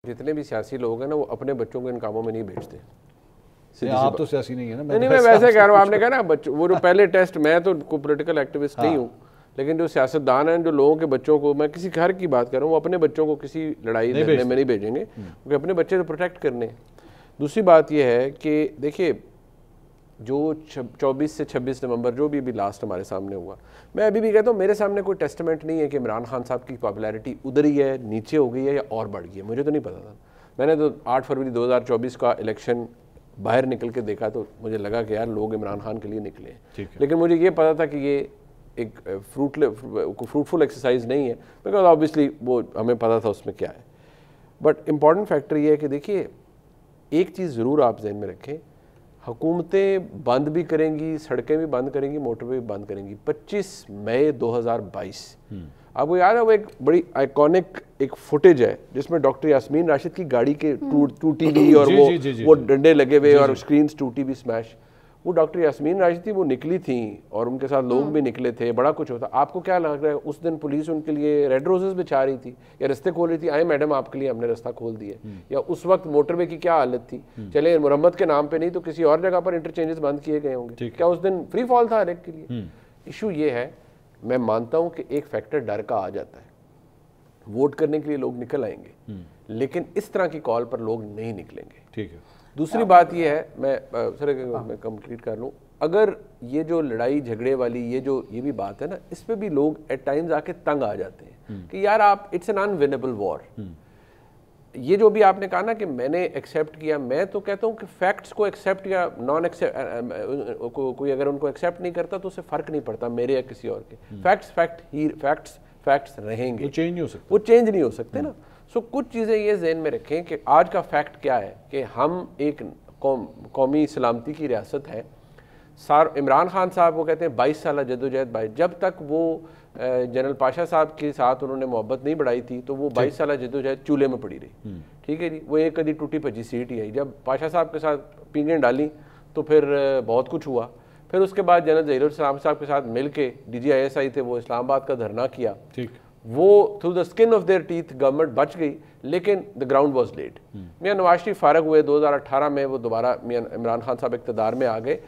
जितने भी सियासी लोग हैं ना वो अपने बच्चों को इन कामों में नहीं भेजते। आप तो सियासी नहीं है ना। नहीं, मैं वैसे कह रहा हूँ, आपने कहा ना बच्चों, वो जो पहले टेस्ट, मैं तो कोई पॉलिटिकल एक्टिविस्ट नहीं हूँ, लेकिन जो सियासतदान हैं, जो लोगों के बच्चों को, मैं किसी घर की बात कर रहा हूँ, वो अपने बच्चों को किसी लड़ाई लड़ने में नहीं भेजेंगे, क्योंकि अपने बच्चे तो प्रोटेक्ट करने हैं। दूसरी बात यह है कि देखिए, जो 24 से 26 नवंबर जो भी अभी लास्ट हमारे सामने हुआ, मैं अभी भी कहता हूँ मेरे सामने कोई टेस्टमेंट नहीं है कि इमरान खान साहब की पॉपुलैरिटी उधर ही है, नीचे हो गई है या और बढ़ गई है। मुझे तो नहीं पता था। मैंने तो 8 फरवरी 2024 का इलेक्शन बाहर निकल के देखा तो मुझे लगा कि यार लोग इमरान खान के लिए निकले हैं, लेकिन मुझे ये पता था कि ये एक फ्रूटफुल एक्सरसाइज नहीं है, बिकॉज ऑब्वियसली वो हमें पता था उसमें क्या है। बट इम्पॉर्टेंट फैक्टर ये है कि देखिए, एक चीज़ ज़रूर आप जहन में रखें, हुकूमतें बंद भी करेंगी, सड़कें भी बंद करेंगी, मोटरवे भी बंद करेंगी। 25 मई 2022 आपको याद है वो एक बड़ी आइकॉनिक एक फुटेज है जिसमें डॉक्टर यास्मीन राशिद की गाड़ी के टूटी हुई और वो डंडे लगे हुए और स्क्रीन टूटी हुई स्मैश। वो डॉक्टर यास्मीन राशिद थी, वो निकली थी और उनके साथ लोग भी निकले थे, बड़ा कुछ होता। आपको क्या लग रहा है उस दिन पुलिस उनके लिए रेड रोजेस बिछा रही थी या रास्ते खोल रही थी, आए मैडम आपके लिए हमने रास्ता खोल दिया, या उस वक्त मोटरवे की क्या हालत थी? चले मुरम्मत के नाम पे नहीं तो किसी और जगह पर इंटरचेंजेस बंद किए गए होंगे, क्या उस दिन फ्री फॉल था हर एक के लिए? इशू ये है, मैं मानता हूं कि एक फैक्टर डर का आ जाता है, वोट करने के लिए लोग निकल आएंगे, लेकिन इस तरह की कॉल पर लोग नहीं निकलेंगे। ठीक है। दूसरी बात यह है, मैं कंप्लीट कर लूँ, अगर ये जो लड़ाई झगड़े वाली ये भी बात है ना, इस पे भी लोग एट टाइम्स आके तंग आ जाते हैं कि यार आप, इट्स एन अनविनेबल वॉर। ये जो भी आपने कहा ना कि मैंने एक्सेप्ट किया, मैं तो कहता हूँ कि फैक्ट्स को एक्सेप्ट या नॉन एक्सेप्ट, कोई अगर उनको एक्सेप्ट नहीं करता तो उससे फर्क नहीं पड़ता मेरे या किसी और के। फैक्ट्स रहेंगे, वो चेंज नहीं हो सकते, वो चेंज नहीं हो सकते ना। सो कुछ चीज़ें ये जहन में रखें कि आज का फैक्ट क्या है कि हम एक कौमी सलामती की रियासत है। इमरान खान साहब वो कहते हैं 22 साल जदोजहद, जब तक वो जनरल पाशा साहब के साथ उन्होंने मोहब्बत नहीं बढ़ाई थी तो वो 22 साल जदोजहद चूल्हे में पड़ी रही। ठीक है जी, वो एक कभी टूटी भजी सीट ही आई। जब पाशा साहब के साथ पींगें डाली तो फिर बहुत कुछ हुआ। फिर उसके बाद जनरल ज़हीरुल इस्लाम साहब के साथ मिल के DGISI थे, वो इस्लामाबाद का धरना किया। ठीक, वो through the skin of their teeth government बच गई, लेकिन द ग्राउंड वॉज लेड। मियाँ नवाज शरीफ फारग हुए 2018 में, वो दोबारा मियाँ इमरान खान साहब इक़्तिदार में आ गए,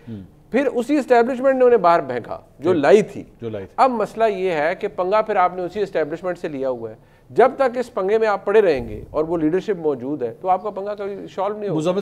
फिर उसी एस्टेब्लिशमेंट ने उन्हें बाहर फेंका जो लाई थी। अब मसला ये है कि पंगा फिर आपने उसी एस्टेब्लिशमेंट से लिया हुआ है। जब तक इस पंगे में आप पड़े रहेंगे और वो लीडरशिप मौजूद है तो आपका पंगा कभी सॉल्व नहीं होगा।